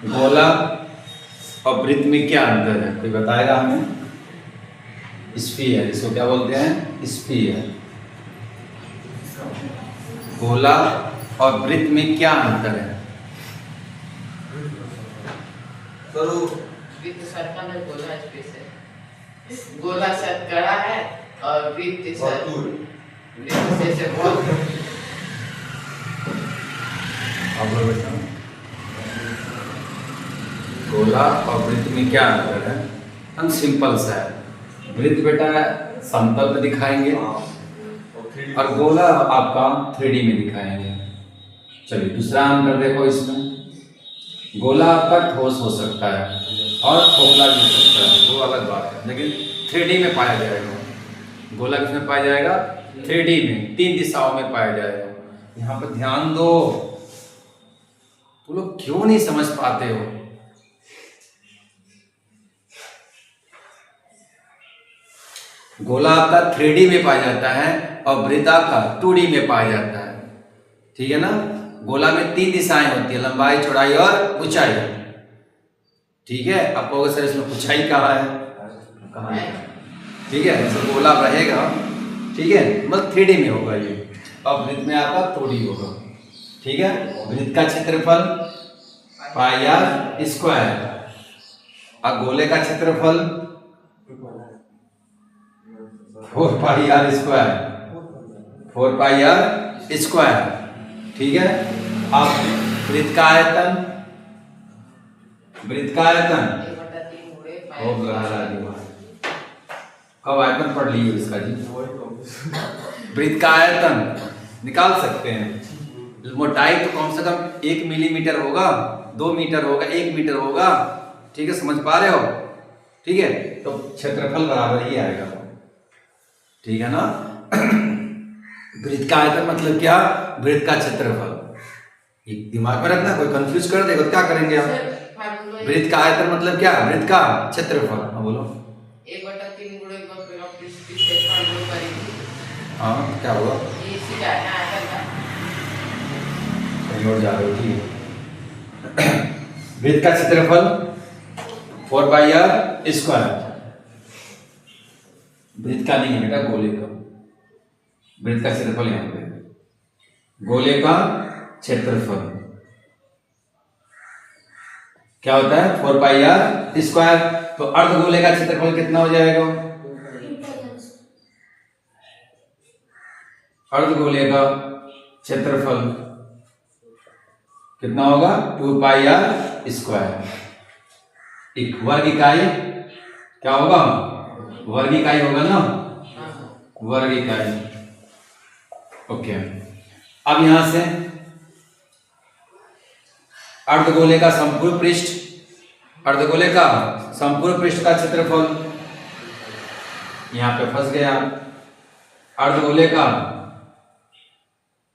गोला और वृत्त में क्या अंतर है, कोई बताएगा हमें? स्फीयर, इसको क्या बोलते हैं? स्फीयर। गोला और वृत्त में क्या अंतर है? वृत्त सर्कल है, गोला स्पेस है। गोला शतकड़ा है और वृत्त से बहुत। आप लोग बताओ, गोला और वृत्त में क्या अंतर है? हम सिंपल सा है, वृत्त बेटा समतल पे दिखाएंगे और गोला आपका 3D में दिखाएंगे। चलिए दूसरा अंतर देखो, इसमें गोला आपका ठोस हो सकता है और खोखला भी हो सकता है, वो अलग बात है, लेकिन 3D में पाया जाएगा। गोला किसमें पाया जाएगा? 3D में, 3 दिशाओं में पाया जाएगा। यहाँ पर ध्यान दो, तुम लोग क्यों नहीं समझ पाते हो? गोला आपका 3D में पाया जाता है और वृत्त आपका 2D में पाया जाता है, ठीक है ना? गोला में 3 दिशाएं होती है, लंबाई, चौड़ाई और ऊंचाई, ठीक है? आप कहोगे सर इसमें ऊंचाई कहाँ है? कहाँ है? ठीक है, तो गोला रहेगा, ठीक है, मतलब 3D में होगा ये, और वृत्त में आपका 2D होगा, ठीक है? वृत्त का क्षेत्रफल पाई आर स्क्वायर और गोले का क्षेत्रफल 4 pi R square, 4 pi R square, ठीक है? अब वृत्त का आयतन, वृत्त का आयतन कब आयतन पढ़ ली इसका जी? वृत्त का आयतन निकाल सकते हैं। मोटाई तो कम से कम 1 मिलीमीटर होगा, 2 मीटर होगा, 1 मीटर होगा, ठीक है? समझ पा रहे हो? ठीक है, तो क्षेत्रफल बराबर ही आएगा, ठीक है ना? वृत्त का आयतन मतलब क्या? वृत्त का क्षेत्रफल। एक दिमाग में रखना, कोई कंफ्यूज कर देगा तो क्या करेंगे हम? वृत्त का आयतन मतलब क्या? वृत्त का क्षेत्रफल। हाँ बोलो। 1/3 गुणे हाँ क्या होगा? कहीं और जा रहे हो, ठीक है? वृत्त का क्षेत्रफल 4 पाई आर स्क्वायर, वृत्त का नहीं है बेटा, गोले का। वृत्त का क्षेत्रफल यहाँ पे, गोले का क्षेत्रफल क्या होता है? 4 पाई आर स्क्वायर। तो अर्धगोले का क्षेत्रफल कितना हो जाएगा? अर्धगोले का क्षेत्रफल कितना होगा? 2 पाई आर स्क्वायर। एक वर्ग इकाई क्या होगा? वर्ग इकाई होगा ना, वर्ग इकाई। ओके, अब यहां से अर्धगोले का संपूर्ण पृष्ठ, अर्धगोले का संपूर्ण पृष्ठ का क्षेत्रफल, यहां पे फंस गया। अर्धगोले का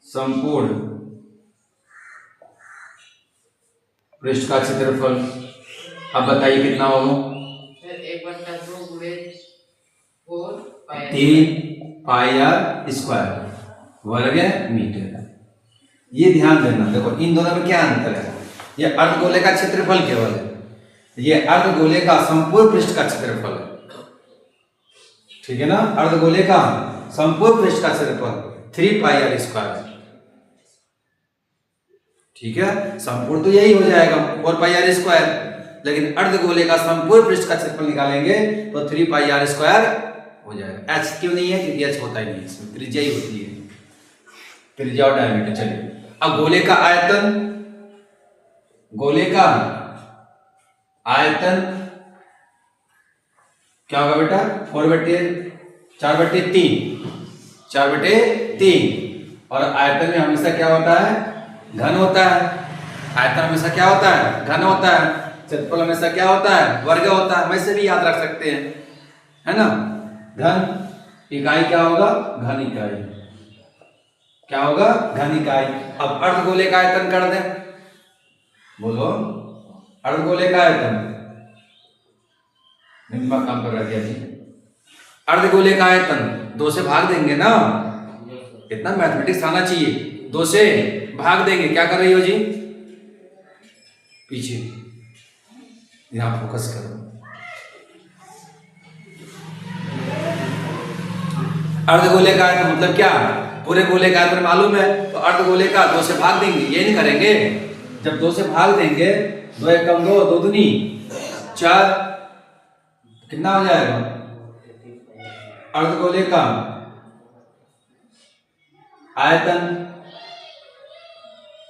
संपूर्ण पृष्ठ का क्षेत्रफल, अब बताइए कितना होगा? 1/2 गुणे 3 पाई आर स्क्वायर वर्ग मीटर। ये ध्यान देना, देखो इन दोनों में क्या अंतर है? ये अर्धगोले का क्षेत्रफल केवल है, ये अर्धगोले का संपूर्ण पृष्ठ का क्षेत्रफल है, ठीक है ना? अर्धगोले का संपूर्ण पृष्ठ का क्षेत्रफल 3 पाई आर स्क्वायर, ठीक है? संपूर्ण तो यही हो जाएगा 4 पाई आर स्क्वायर, लेकिन अर्धगोले का संपूर्ण पृष्ठ का क्षेत्रफल निकालेंगे तो 3 पाई आर स्क्वायर हो जाएगा। एच क्यों नहीं है? क्योंकि एच होता ही नहीं, इसमें त्रिज्या ही होती है, त्रिज्या और डायमीटर। चलिए अब गोले का आयतन, गोले का आयतन क्या होगा बेटा? 4/3, 4/3, और आयतन में हमेशा क्या होता है? घन होता है। आयतन हमेशा क्या होता है? घन होता है। क्षेत्रफल हमेशा क्या होता है? वर्ग होता है। वैसे भी याद रख सकते हैं, है ना? घन इकाई क्या होगा? घन इकाई क्या होगा? घन इकाई। अब अर्धगोले का आयतन कर दें, बोलो अर्धगोले का आयतन, दिमाग काम कर रहा है जी। अर्धगोले का आयतन 2 से भाग देंगे ना, इतना मैथमेटिक्स आना चाहिए। 2 से भाग देंगे, क्या कर रही हो जी? पीछे, यहाँ फोकस करो। अर्धगोलेकार का मतलब क्या? पूरे गोलेकार पर मालूम है, तो अर्धगोलेकार 2 से भाग देंगे, ये नहीं करेंगे। जब 2 से भाग देंगे, 2 एक कम 2, 2 दूनी 4, कितना हो जाएगा? अर्धगोलेकार आयतन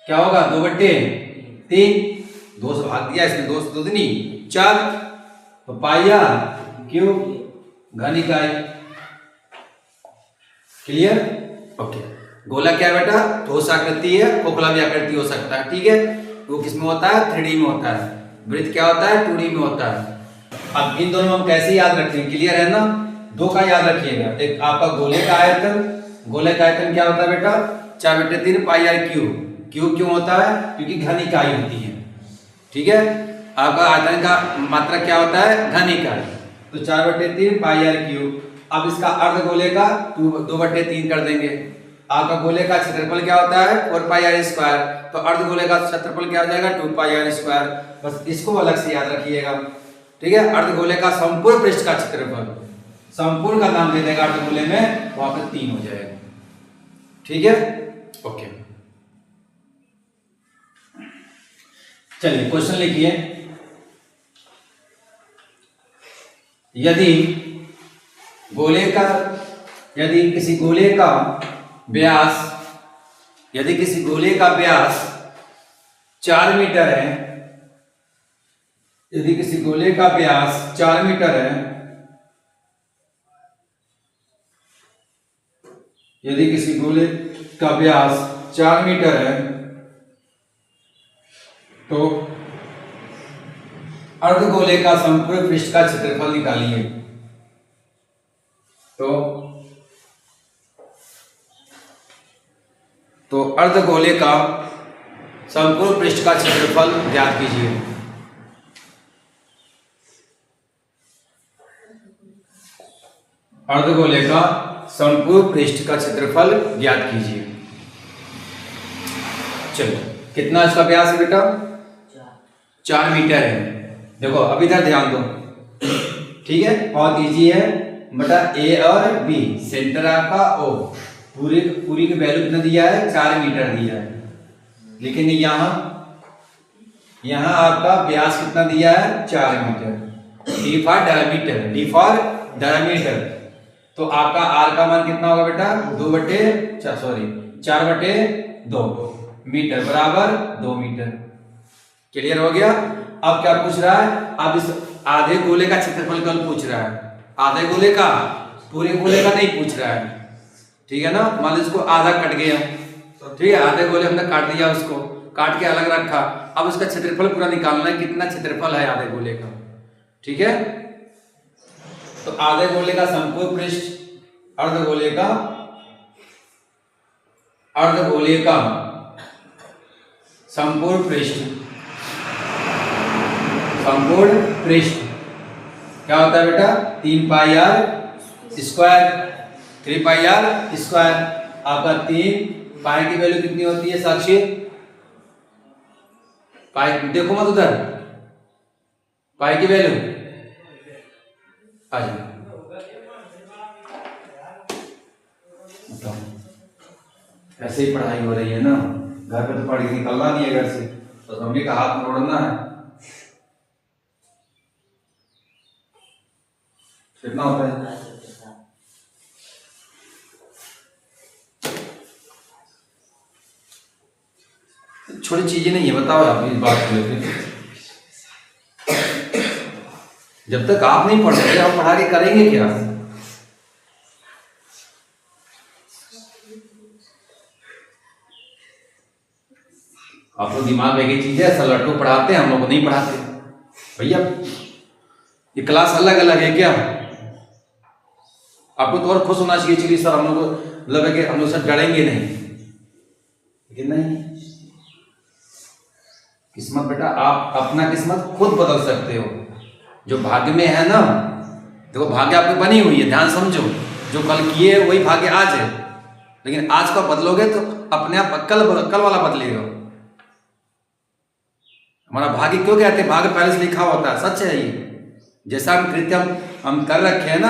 क्या होगा? 2/3, 2 से भाग दिया इसमें, 2 से 2 दूनी 4, तो पाई आर क्यूब घन इकाई। क्लियर? ओके। गोला क्या है बेटा? ठोस आकृति है, खोखला भी आकृति हो सकता है, ठीक है। वो किस में होता है? 3D में होता है। वृत्त क्या होता है? 2D में होता है। अब इन दोनों में हम कैसे याद रखेंगे? क्लियर है ना? 2 का याद रखिएगा। एक आपका गोले का आयतन, गोले का आयतन क्या होता है बेटा? 4/3 पाई आर क्यूब। क्यूब क्यों होता है? क्योंकि घन इकाई होती है, ठीक है। आपका आयतन का मात्रा क्या होता है? घन इकाई, तो 4/3 पाई आर क्यूब। अब इसका अर्धगोले का 2/3 कर देंगे। आपका गोले का क्षेत्रफल क्या होता है? 4 पाई आर स्क्वायर, तो अर्धगोले का क्षेत्रफल क्या हो जाएगा? 2 पाई आर स्क्वायर। बस इसको अलग से याद रखिएगा, ठीक है। अर्धगोले का संपूर्ण पृष्ठ का क्षेत्रफल, संपूर्ण का नाम दे देगा अर्धगोले में, वहां पर 3 हो जाएगा, ठीक है। ओके, चलिए क्वेश्चन लिखिए। यदि किसी गोले का व्यास 4 मीटर है, यदि किसी गोले का व्यास 4 मीटर है, यदि किसी गोले का व्यास 4 मीटर है, तो अर्धगोले का संपूर्ण पृष्ठ का क्षेत्रफल निकालिए। तो अर्धगोले का संपूर्ण पृष्ठ का क्षेत्रफल ज्ञात कीजिए। अर्धगोले का संपूर्ण पृष्ठ का क्षेत्रफल ज्ञात कीजिए। चलो, कितना इसका व्यास है बेटा? 4 मीटर है। देखो अब इधर ध्यान दो, ठीक है, बहुत इजी है। बटा ए और बी, सेंटर आपका ओ, पूरी की वैल्यू कितना दिया है? 4 मीटर दिया है। लेकिन यहाँ आपका व्यास कितना दिया है? 4 मीटर। डी फॉर डायमीटर, तो आपका आर का मान कितना होगा बेटा? 4/2 मीटर बराबर 2 मीटर। क्लियर हो गया? अब क्या पूछ रहा है? अब इस आधे गोले का क्षेत्रफल कल पूछ रहा है, आधे गोले का, पूरे गोले का नहीं पूछ रहा है, ठीक है ना। मान लो इसको आधा कट गया, ठीक है, आधे गोले हमने काट दिया, उसको काट के अलग रखा। अब उसका क्षेत्रफल पूरा निकालना है, कितना क्षेत्रफल है आधे गोले का, ठीक है। तो आधे गोले का संपूर्ण पृष्ठ, अर्धगोले का संपूर्ण पृष्ठ क्या होता है बेटा? 3 pi R square, 3 pi R square. आपका 3 पाई की वैल्यू कितनी होती है साक्षी? पाई देखो मत उधर, पाई की वैल्यू आ जाए, ऐसे ही पढ़ाई हो रही है ना, घर पे तो पढ़ के निकलना नहीं है घर से, तो मम्मी का हाथ मोड़ना है। कितना होता है? छोटी चीजें नहीं है, बताओ आप इस बात को लेकर। जब तक आप नहीं पढ़ रहे, आप पढ़ा के करेंगे क्या? आप लोग दिमाग में एक चीज है, ऐसा लड़कों पढ़ाते हैं, हम लोग को नहीं पढ़ाते भैया। ये क्लास अलग अलग है क्या? आपको तो और खुश होना चाहिए, चलिए सर हम लोग मतलब है कि हम लोग सर डरेंगे नहीं, लेकिन नहीं। किस्मत बेटा, आप अपना किस्मत खुद बदल सकते हो। जो भाग्य में है ना, देखो भाग्य आपकी बनी हुई है, ध्यान समझो। जो कल किए वही भाग्य आज है, लेकिन आज का बदलोगे तो अपने आप कल वाला बदलेगा। हमारा भाग्य क्यों कहते हैं, भाग्य पहले से लिखा होता है, सच है ये। जैसा हम कृत्य हम कर रखे हैं ना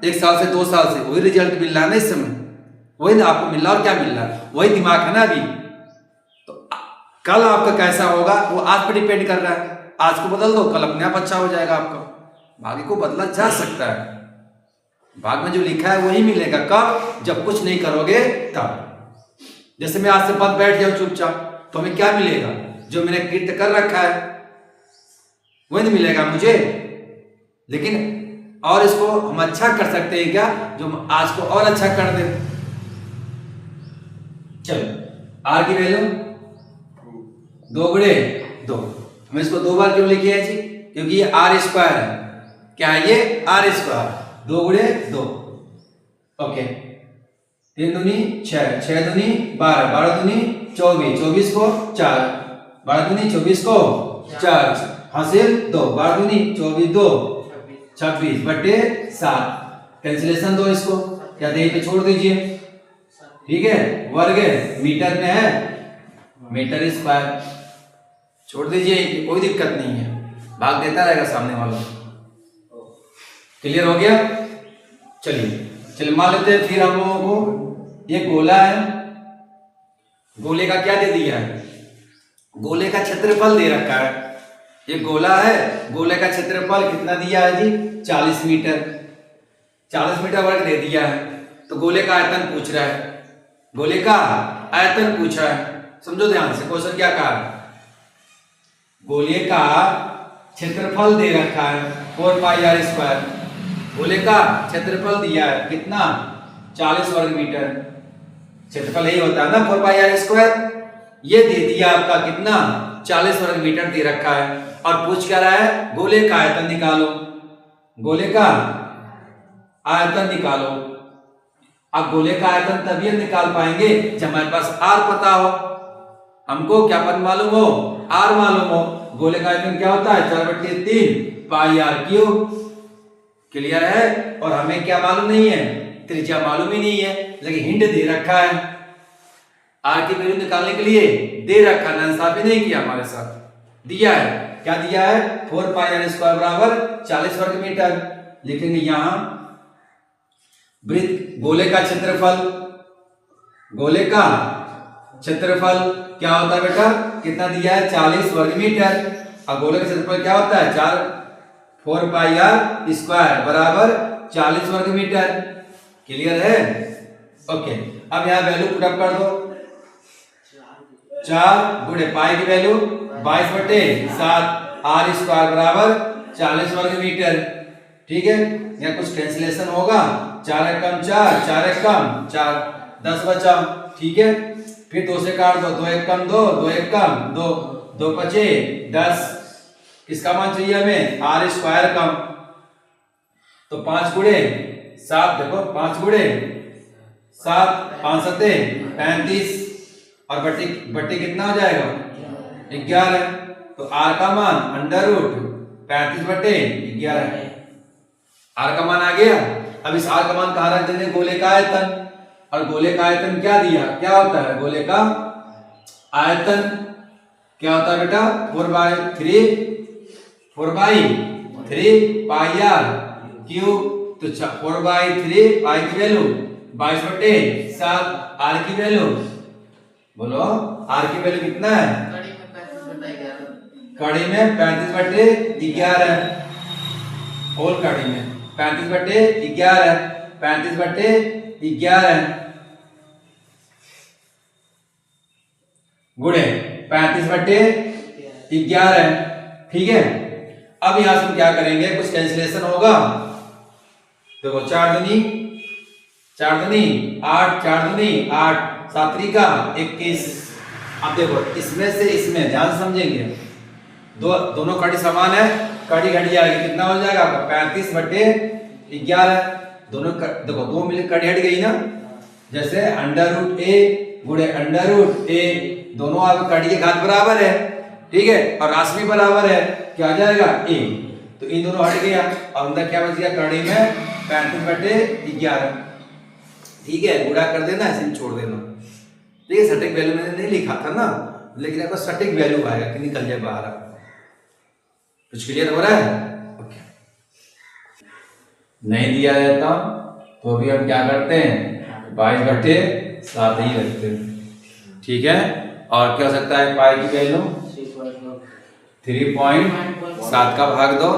1 साल से 2 साल से, वही रिजल्ट मिल रहा है ना इस समय, वही ना आपको मिल रहा है। और क्या मिल रहा है, वही दिमाग है ना अभी। तो कल आपका कैसा होगा वो आज पर डिपेंड कर रहा है। आज को बदल दो, कल अपने आप अच्छा हो जाएगा आपका। भाग्य को बदला जा सकता है, भाग्य में जो लिखा है वही मिलेगा। कब, जब कुछ नहीं करोगे तब। जैसे मैं आज से बाद बैठ जाऊं चुपचाप, तो हमें क्या मिलेगा, जो मैंने कृत्य कर रखा है वही नहीं मिलेगा मुझे। लेकिन और इसको हम अच्छा कर सकते हैं क्या, जो हम आज को और अच्छा कर दे। चलो आर की वैल्यू 2 गुणे 2, हम इसको 2 बार क्यों लिखे हैं जी, क्योंकि ये आर स्क्वायर है। क्या है ये, आर स्क्वायर, 2 गुणे 2। ओके, 3 दूनी 6, 6 दूनी 12, 12 दूनी 24, 24 को 4, 12 दूनी 24 को 4, हासिल 2, 12 दूनी 24, 2 26 बटे 7। कैंसिलेशन दो इसको, क्या दे पे छोड़ दीजिए, ठीक है। वर्ग मीटर में है, मीटर स्क्वायर छोड़ दीजिए, कोई दिक्कत नहीं है, भाग देता रहेगा सामने वाला। क्लियर हो गया। चलिए मान लेते हैं फिर हम लोगों को ये गोला है, गोले का क्या दे दिया है, गोले का क्षेत्रफल दे रखा है। ये गोला है, गोले का क्षेत्रफल कितना दिया है जी, 40 मीटर, 40 मीटर वर्ग दे दिया है। तो गोले का आयतन पूछ रहा है, गोले का आयतन पूछा है। समझो ध्यान से, क्वेश्चन क्या कहा, गोले का क्षेत्रफल दे रखा है 4 पाई आर स्क्वायर। गोले का क्षेत्रफल दिया है कितना, 40 वर्ग मीटर। क्षेत्रफल यही होता है ना 4 पाई आर स्क्वायर। ये दे दिया आपका कितना, 40 वर्ग मीटर दे रखा है। और पूछ क्या रहा है, गोले का आयतन निकालो, गोले का आयतन निकालो। अब गोले का आयतन तभी हम निकाल पाएंगे जब हमारे पास आर पता हो। हमको क्या पद मालूम हो, आर मालूम हो। गोले का आयतन क्या होता है, 4/3 पाई आर क्यूब। क्लियर है। और हमें क्या मालूम नहीं है, त्रिज्या मालूम ही नहीं है, लेकिन हिंट दे रखा है। आर की वैल्यू निकालने के लिए दे रखा है, नाइंसाफी नहीं किया हमारे साथ, दिया है। क्या दिया है, 4 पाई आर स्क्वायर बराबर 40 वर्ग मीटर। लिखेंगे यहां वृत्त गोले का क्षेत्रफल, गोले का क्षेत्रफल क्या होता है बेटा, कितना दिया है, 40 वर्ग मीटर। और गोले का क्षेत्रफल क्या होता है, 4 पाई आर स्क्वायर बराबर 40 वर्ग मीटर। क्लियर है। ओके, अब यहां वैल्यू पुट अप कर दो, 4 गुणे पाई की वैल्यू 22/7 आर स्क्वायर बराबर 40 वर्ग मीटर। ठीक है, यहाँ कुछ कैंसिलेशन होगा, 4 एकम 4, 4 एकम 4, 10 बचा। ठीक है, फिर 2 से काट दो, 2 एकम 2, 2 एकम 2, 2 बचे 10। किसका मान चाहिए हमें, आर स्क्वायर का। तो 5 गुणे 7, देखो 5 गुणे 7, 5 सते 35 और बट्टी कितना हो जाएगा, 11। तो आर का मान अंडर रूट 35/11, आर का मान आ गया। अब इस आर का मान कहा रखते हैं, गोले का आयतन। और गोले का आयतन क्या दिया, क्या होता है गोले का आयतन, क्या होता है बेटा, 4/3 पाई आर क्यूब। तो 4/3 पाई की वैल्यू 22/7, आर की वैल्यू बोलो, आर की वैल्यू कितना है, कड़ी में 35/11, होल कड़ी में 35/11, 35/11 गुणे 35/11। ठीक है, अब यहां से हम क्या करेंगे, कुछ कैंसिलेशन होगा। देखो 4 दूनी 8, 4 दूनी 8, 7 का 21। अब देखो इसमें से इसमें ध्यान समझेंगे, दोनों कड़ी समान है, कड़ी घट जाएगी, कितना हो जाएगा आपका 35/11। दोनों देखो 2 मिले कड़ी हट गई ना, जैसे अंडर रूट ए गुणे अंडर रूट ए, दोनों आपकी कड़ी के घात बराबर है। ठीक है, और राशि भी बराबर है, क्या आ जाएगा ए। तो इन दोनों हट गया और अंदर क्या बच गया, कड़ी में 35/11। ठीक है, गुणा कर देना, ऐसे छोड़ देना। ठीक है, सटीक वैल्यू मैंने नहीं लिखा था ना, लेकिन आपका सटीक वैल्यू आएगा कि निकल जाए बाहर। कुछ क्लियर हो रहा है? ओके। नहीं दिया रहता तो भी हम क्या करते हैं, 22/7 ही रखते हैं। ठीक है। और क्या हो सकता है पाई की वैल्यू 3.7 का भाग दो,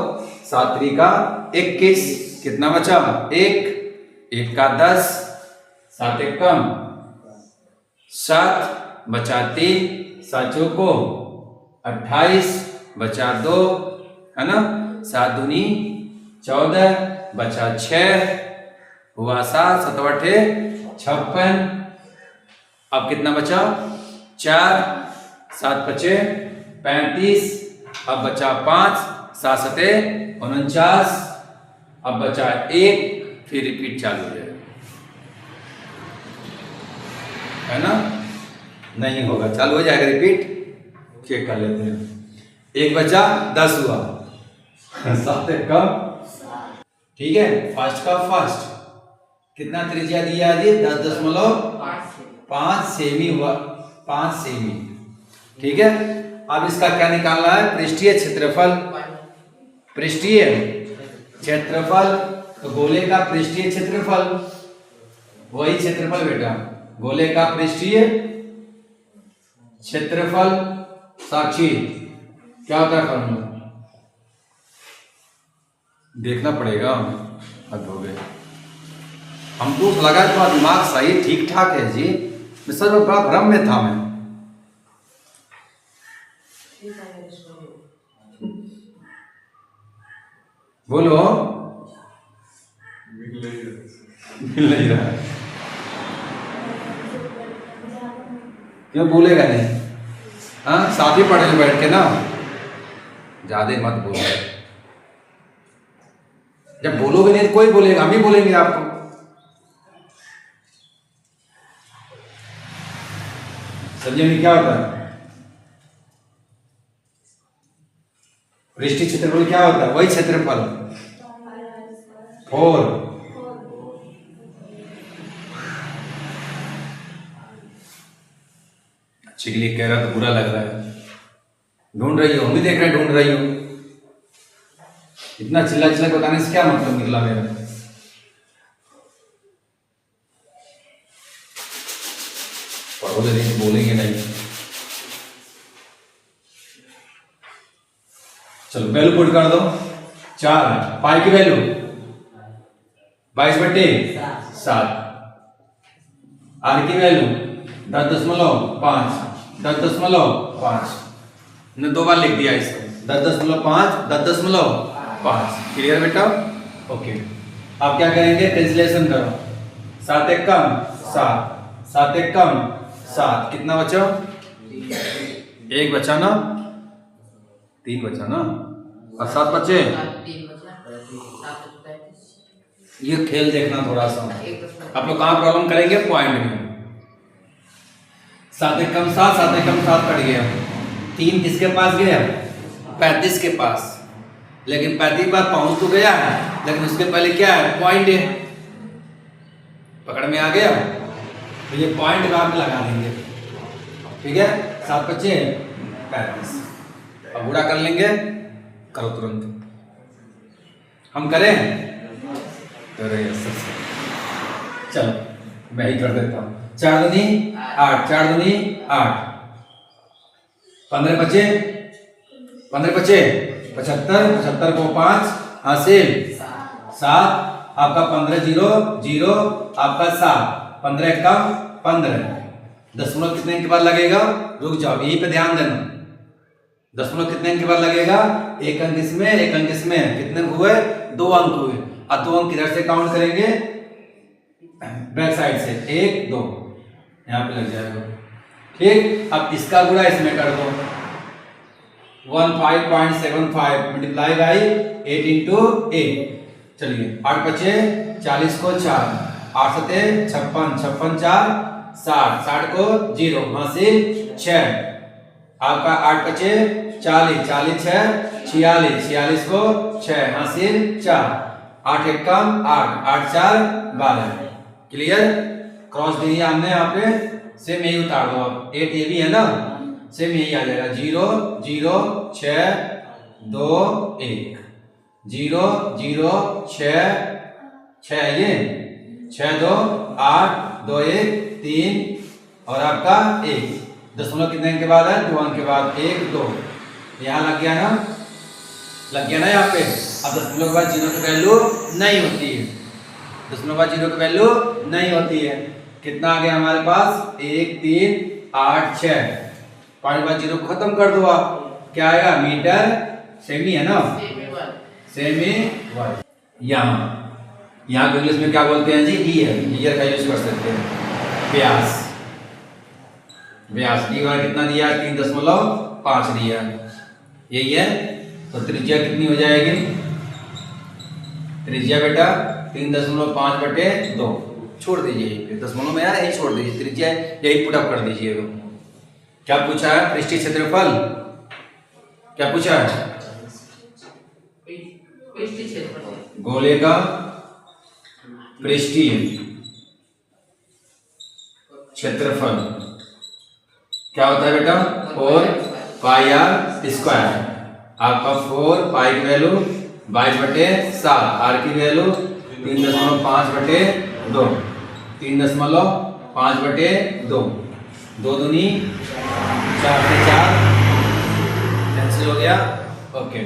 7 3 का 21, कितना बचा 1, 1 का 10, 7 1 कम 7, बचा 3, 7 चौको 28, बचा 2, है ना, 7 दूनी 14, बचा 6, हुआ 7, 7 8 56। अब कितना बचा 4, 7 5 35, अब बचा 5, 7 7 49, अब बचा 1, फिर रिपीट चालू हो जाएगा, है ना? नहीं होगा, चालू हो जाएगा रिपीट। चेक कर लेते हैं। 1 बचा 10 हुआ 7 1 का, ठीक है, फास्ट का फास्ट। कितना त्रिज्या दिया है जी 10.5 सेमी हुआ, 5 सेमी। ठीक है। अब इसका क्या निकालना है, पृष्ठीय क्षेत्रफल। पृष्ठीय क्षेत्रफल तो गोले का पृष्ठीय क्षेत्रफल, वही क्षेत्रफल बेटा, गोले का पृष्ठीय क्षेत्रफल। साक्षी क्या होता है फॉर्मूला, देखना पड़ेगा। हद हो गए, हमको लगा तुम्हारा दिमाग सही ठीक ठाक है जी, मैं सर बड़ा भ्रम में था मैं। बोलो, मिल नहीं रहा, क्यों बोलेगा नहीं? हाँ, साथ ही पढ़े बैठ के ना, ज्यादा मत बोलो। जब बोलोगे नहीं तो कोई बोलेगा, हम ही बोलेंगे आपको। समझे नहीं क्या होता है? पृष्ठीय क्षेत्रफल क्या होता है, वही क्षेत्रफल 4। अच्छे के लिए कह रहा तो बुरा लग रहा है। ढूंढ रही हो, हम भी देख रहे हैं ढूंढ रही हो। इतना चिल्ला चिल्ला बताने से क्या मतलब निकला मेरा? पढ़ोगे नहीं, बोलेंगे नहीं। चलो वैल्यू पुट कर दो। 4 पाई की वैल्यू 22/7। आर की वैल्यू 10.5, 10.5 ने 2 बार लिख दिया इसको, 10.5, 10.5। क्लियर बेटा? ओके। अब क्या करेंगे, कैंसिलेशन करो। 7 1 कम 7, 7 1 कम 7, कितना बचा 1 बचा ना, 3 बचा ना, और 7 बचे। ये खेल देखना थोड़ा सा, आप लोग कहाँ प्रॉब्लम करेंगे, पॉइंट में। 7 1 कम 7, 7 1 कम 7 कट गया। 3 किसके पास गया, 35 के पास, लेकिन 35 बार पहुंच तो गया है, लेकिन उसके पहले क्या है, पॉइंट है। पकड़ में आ गया, तो ये पॉइंट वहां पे लगा देंगे। ठीक है, 7 बचे 35। अब बुरा कर लेंगे, करो तुरंत। हम करें, चलो मैं ही कर देता हूँ। 4 दूनी 8, 4 दूनी 8, 15 बचे, 15 बचे 75, 75 को 5 हासिल 7, आपका 15 0 0, आपका 7, 15 कम 15। दशमलव कितने के बाद लगेगा, रुक जाओ यहीं पे ध्यान देना। दशमलव कितने के बाद लगेगा, 1 अंक इसमें 1 अंक इसमें, कितने हुए 2 अंक हुए। अब 2 अंक किधर से काउंट करेंगे, बैक साइड से, 1 2 यहाँ पे लग जाएगा। ठीक, अब इसका गुणा इसमें कर दो, 15.75 मल्टीप्लाई बाई 8 इंटू 8। चलिए 8 बचे 40 को 4, 8 सते 56, 56 4 60, 60 को 0 हासिल 6। आपका 8 बचे 40, 40 6 46, 46 को 6 हासिल 4, 8 1 कम 8, 8 4 12। क्लियर? क्रॉस दिया हमने यहाँ पे, सेम यही उतार दो। अब 8 ये भी है ना, सेम यही आ जाएगा, 0 0 6 2 1 0 0 6 6 ये 6 2 8 2 1 3 और आपका 1 दशमलव कितने अंक के बाद है 2 अंक के बाद 1 2 यहाँ लग गया ना यहाँ पे। अब दशमलव के बाद 0 की वैल्यू नहीं होती है, दशमलव के बाद 0 की वैल्यू नहीं होती है। कितना आ गया हमारे पास 1 3 8 6 5 के बाद 0 को खत्म कर दो आप, क्या आएगा मीटर सेमी है ना, सेमी वन। यहाँ को इंग्लिश में क्या बोलते हैं जी ई है, ईयर का यूज कर सकते हैं। व्यास व्यास डी वाला कितना दिया 3.5 दिया, यही है। तो त्रिज्या कितनी हो जाएगी, त्रिज्या बेटा 3.5 बटे 2 छोड़ दीजिए, दशमलव में यार यही छोड़ दीजिए, त्रिज्या यही पुट अप कर दीजिएगा। क्या पूछा है पृष्ठीय क्षेत्रफल, क्या पूछा है गोले का पृष्ठीय क्षेत्रफल क्या होता है बेटा 4 पाई आर स्क्वायर। आपका 4 पाई की वैल्यू 22/7, आर की वैल्यू 3.5 बटे 2, 3.5 बटे 2, 2 दूनी 4 से 4 कैंसिल हो गया। ओके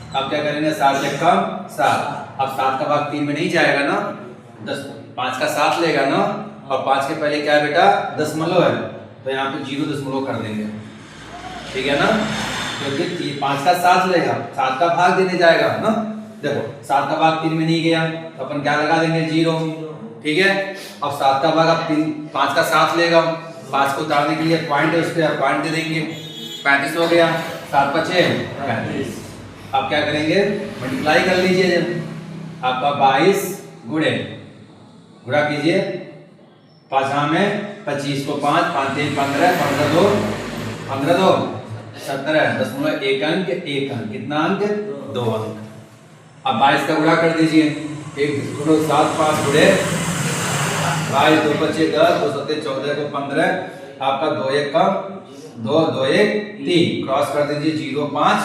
अब क्या करेंगे 7 से कम 7, अब 7 का भाग 3 में नहीं जाएगा ना, 5 का 7 लेगा ना, और 5 के पहले क्या है बेटा दशमलव है, तो यहाँ पे 0 दशमलव कर देंगे, ठीक है ना, क्योंकि 5 का 7 लेगा, 7 का भाग देने जाएगा ना। देखो 7 का भाग 3 में नहीं गया तो अपन क्या लगा देंगे 0, ठीक है। अब 7 का भाग अब 5 का 7 लेगा, 5 को उतारने के लिए पॉइंट है, उस पर पॉइंट दे देंगे, 35 हो गया, 7 बचे 35। अब क्या करेंगे मल्टीप्लाई कर लीजिए, आपका 22 गुणा कीजिए, 5 में 25 को 5 5 3 15 15 2 17 दशमलव 1 अंक 1 अंक, कितना अंक 2 अंक। अब 22 का गुणा कर दीजिए, 1 गुणो 7 5 गुणे 22 2 बचे 10 2 7 14 को 15, आपका 2 1 का 2 2 1 3 क्रॉस कर दीजिए 0 5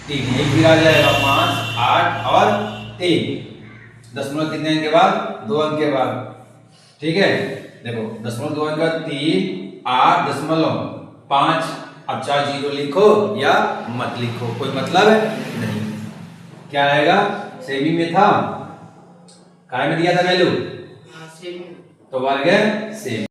3 एक फिर आ जाएगा 5 8 और 3 दशमलव कितने अंक के बाद 2 अंक के बाद, ठीक है। देखो दशमलव 2 अंक का 3 8 दशमलव 5, अब चाहे 0 लिखो या मत लिखो कोई मतलब नहीं, क्या आएगा सेमी में था, काय में दिया था वैल्यू तो वर्ग सेमी।